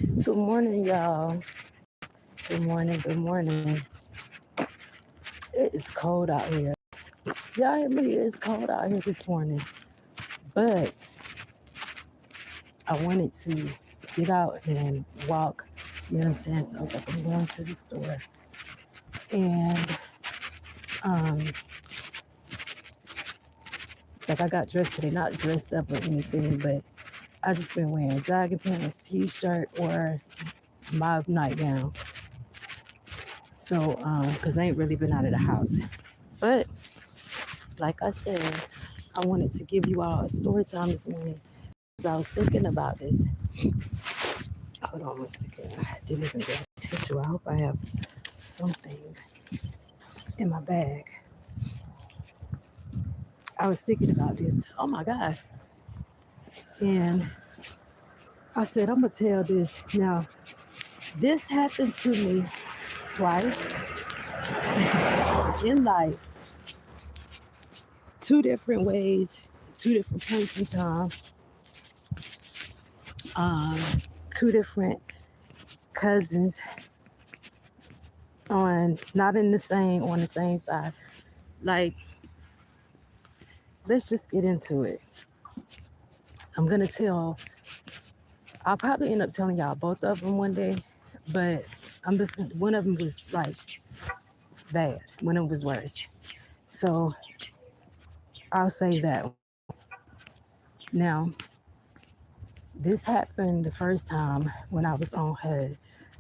Good morning, y'all. Good morning. Good morning. It is cold out here. Y'all hear me? It's cold out here this morning. But I wanted to get out and walk. You know what I'm saying? So I was like, I'm going to the store. And um, like I got dressed today, not dressed up or anything, but I just been wearing jogging pants, t-shirt, or my nightgown. So, because I ain't really been out of the house. But like I said, I wanted to give you all a story time this morning because I was thinking about this. Hold on one second. I didn't even get a tissue. I hope I have something in my bag. I was thinking about this. Oh my God. And I said, I'm going to tell this. Now, this happened to me twice in life, two different ways, two different points in time, um, two different cousins on the same side. Like, let's just get into it. I'm gonna tell. I'll probably end up telling y'all both of them one day, but one of them was like bad. One of them was worse. So I'll say that. Now, this happened the first time when I was on HUD.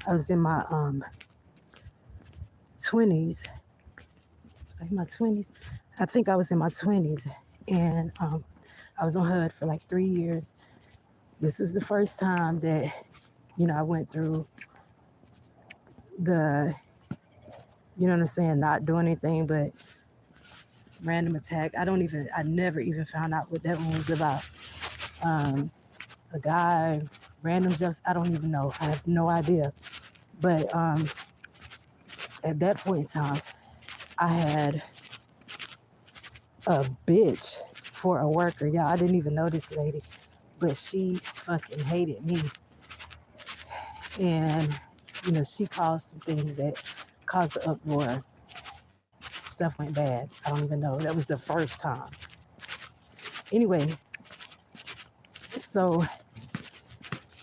I was in my 20s. Was I in my 20s? I think I was in my 20s, and I was on HUD for like 3 years. This was the first time that, I went through the, you know what I'm saying, not doing anything but random attack. I never even found out what that one was about. A guy, random just, I don't even know. I have no idea. But at that point in time, I had a bitch for a worker. Y'all, I didn't even know this lady, but she fucking hated me. And, she caused some things that caused the uproar. Stuff went bad. I don't even know. That was the first time. Anyway, so,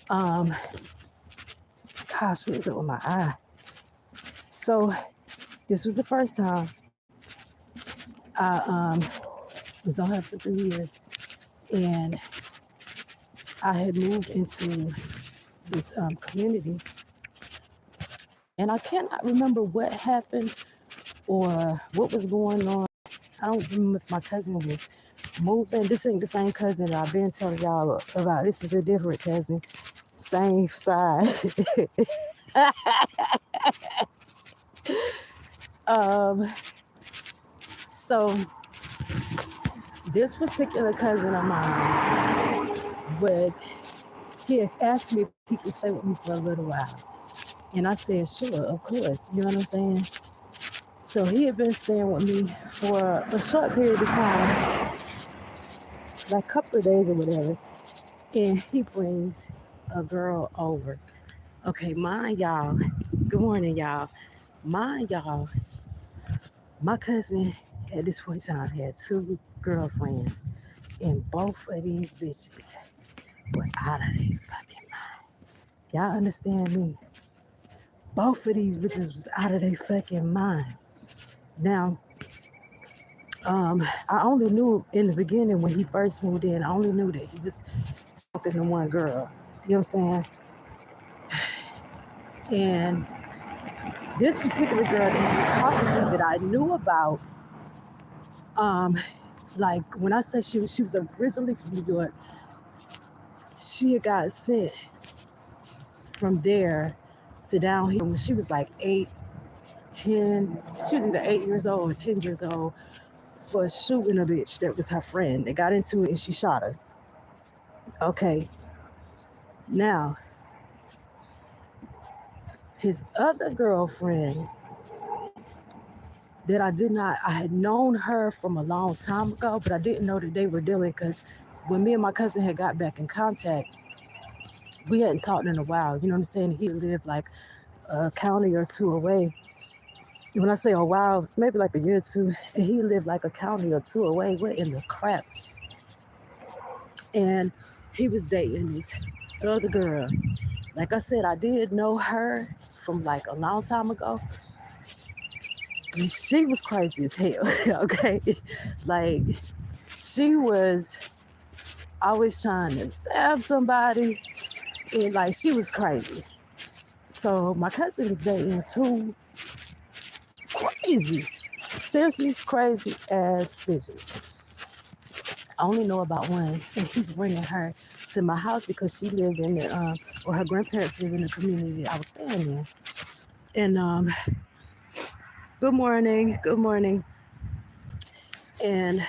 gosh, what is it with my eye? So, this was the first time I was on her for 3 years, and I had moved into this community, and I cannot remember what happened or what was going on. I don't remember if my cousin was moving. This ain't the same cousin that I've been telling y'all about. This is a different cousin, same side. So this particular cousin of mine he had asked me if he could stay with me for a little while. And I said, sure, of course. You know what I'm saying? So he had been staying with me for a short period of time, like a couple of days or whatever. And he brings a girl over. Okay, mind y'all. Good morning, y'all. Mind y'all, my cousin at this point in time had two girlfriends. And both of these bitches were out of their fucking mind. Y'all understand me? Both of these bitches was out of their fucking mind. Now, I only knew in the beginning when he first moved in, I only knew that he was talking to one girl. You know what I'm saying? And this particular girl that he was talking to that I knew about, like when I say she was originally from New York, she had got sent from there to down here when she was like 8, 10. She was either 8 years old or 10 years old for shooting a bitch that was her friend. They got into it and she shot her. Okay. Now, his other girlfriend that I had known her from a long time ago, but I didn't know that they were dealing because when me and my cousin had got back in contact, We hadn't talked in a while. You know what I'm saying? He lived like a county or two away. When I say a while, maybe like a year or two, and he lived like a county or two away. What in the crap? And he was dating this other girl. Like I said, I did know her from like a long time ago. She was crazy as hell, okay? Like, she was always trying to stab somebody, and like, she was crazy. So my cousin was dating two crazy, seriously crazy ass bitches. I only know about one, and he's bringing her to my house because she lived in the, or her grandparents lived in the community I was staying in. And good morning, good morning. And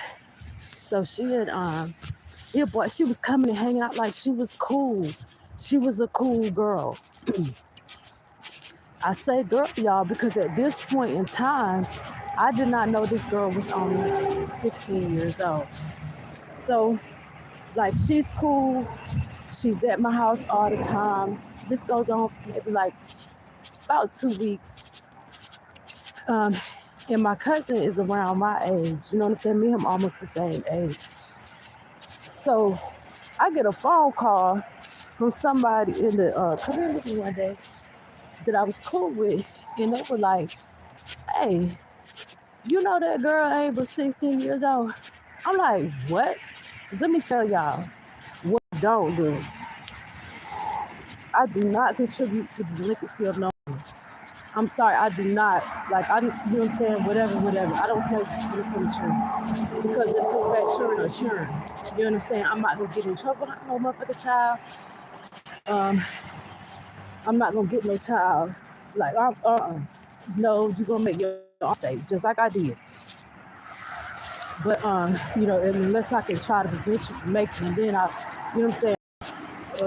so she was coming and hanging out like she was cool. She was a cool girl. I say girl, y'all, because at this point in time, I did not know this girl was only 16 years old. So, like, she's cool. She's at my house all the time. This goes on for maybe like about 2 weeks. And my cousin is around my age. You know what I'm saying? Me and him almost the same age. So I get a phone call from somebody in the community one day that I was cool with. And they were like, hey, you know that girl ain't but 16 years old? I'm like, what? Because let me tell y'all what I don't do. I do not contribute to the delinquency of no one. I'm sorry, I do not. Like, you know what I'm saying? Whatever. I don't play when it comes to children. Because it's a fact, children are children. You know what I'm saying? I'm not going to get in trouble with no motherfucking child. I'm not going to get no child. Like, no, you're going to make your own mistakes, just like I did. But, you know, unless I can try to prevent you from making them, then you know what I'm saying,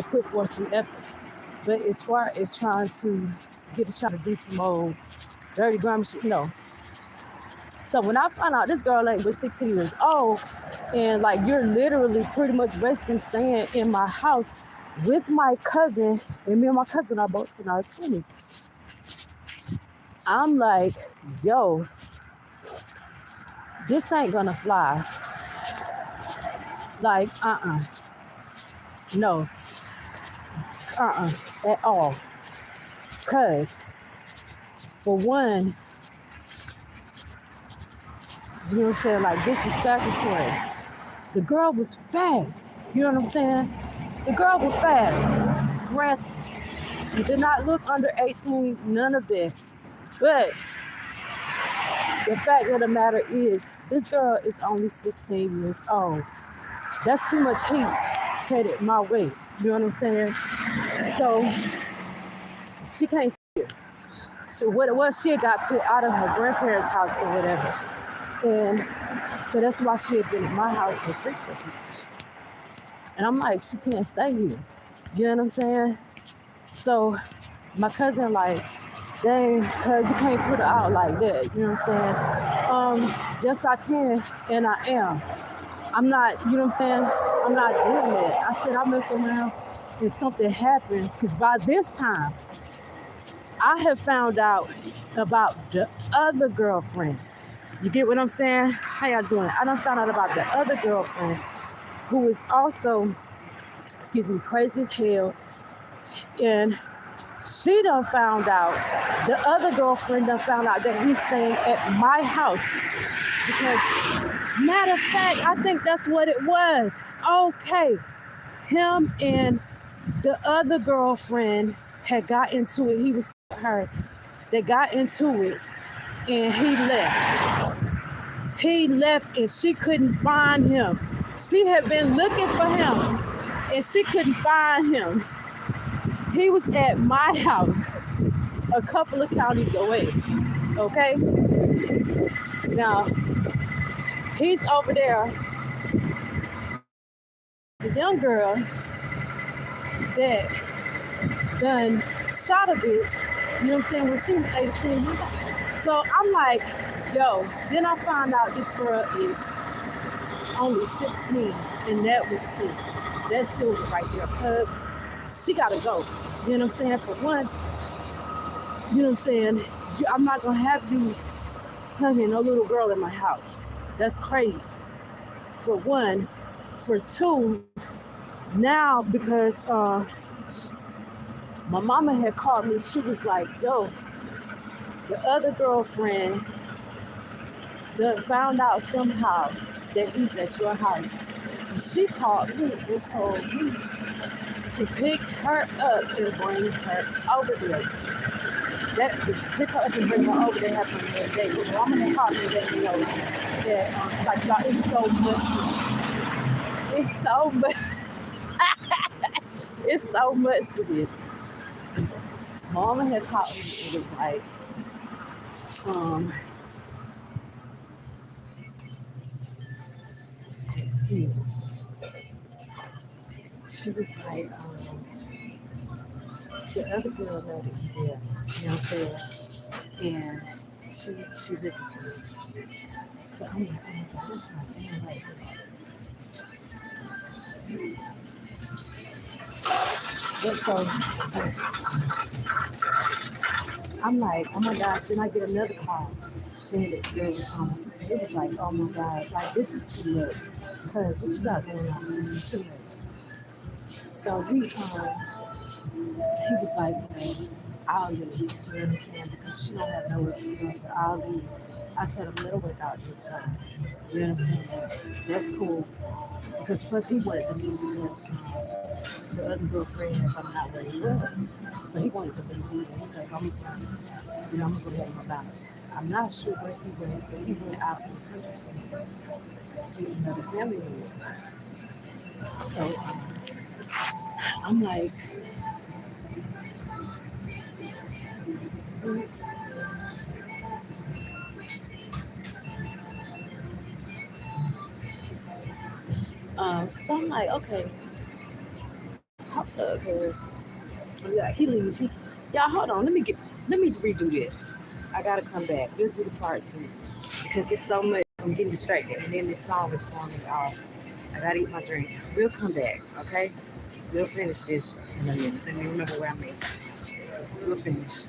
put forth some effort. But as far as trying to get a child to do some old dirty grimy shit, no. So when I found out this girl ain't but 16 years old, and like you're literally pretty much basically staying in my house with my cousin, and me and my cousin are both in our 20s. I'm like, yo, this ain't gonna fly. Like, no, at all. Cause for one, you know what I'm saying? Like, this is statutory. The girl was fast. You know what I'm saying? The girl was fast. Granted, she did not look under 18, none of that. But the fact of the matter is, this girl is only 16 years old. That's too much heat headed my way. You know what I'm saying? So she can't see it. So what it was, she had got put out of her grandparents' house or whatever. And so that's why she had been at my house so frequently. And I'm like, she can't stay here. You know what I'm saying? So my cousin like, dang, cuz you can't put her out like that. You know what I'm saying? Yes, I can, and I am. I'm not, you know what I'm saying? I'm not doing that. I said, I mess around and something happened. Because by this time, I have found out about the other girlfriend. You get what I'm saying? How y'all doing? I done found out about the other girlfriend who is also, crazy as hell. And she done found out, the other girlfriend done found out that he's staying at my house. Because, matter of fact, I think that's what it was. Okay. Him and the other girlfriend had got into it. He was with her. They got into it. And he left. He left and she couldn't find him. She had been looking for him and she couldn't find him. He was at my house, a couple of counties away. Okay? Now, he's over there. The young girl that done shot a bitch, you know what I'm saying, when she was 18. So I'm like, yo, then I found out this girl is only 16, and that was it. That sealed it right there, cuz she gotta go. You know what I'm saying? For one, you know what I'm saying? I'm not gonna have you hugging no little girl in my house. That's crazy. For one. For two, now because my mama had called me, she was like, yo, the other girlfriend done found out somehow that he's at your house. And she called me and told me to pick her up and bring her over there. That to pick her up and bring her over there happened that day. But mama had called me and let me know that it's like, y'all, it's so much. It's so much. It's so much to this. Mama had called me and was like, excuse me. She was like, the other girl know that he did. You know what I'm saying? And she looking for me. So I'm like, oh my God, this is my jam right here. But so I'm like, oh my gosh, then I get another call saying that the girl was homeless. So it was like, oh my God, like this is too much. Because what you got going on? This is too much. So he was like, well, I'll leave. You know what I'm saying? Because she don't have nowhere else to go. So I'll leave. I told him, let her work out just fine. You know what I'm saying? That's cool. Because plus he wanted to leave because the other girlfriend had found out where he was. So he wanted to leave. And he's like, I'm gonna go ahead and bounce. I'm not sure where he went, but he went out in the country to another family member's house. So I'm like, so I'm like, okay, okay. Like, he leave. Y'all, hold on. Let me redo this. I gotta come back. We'll do the part two because it's so much. I'm getting distracted, and then this song is throwing me off. I gotta eat my drink. We'll come back, okay? We'll finish this in a minute. Let me remember where I'm at. We'll finish.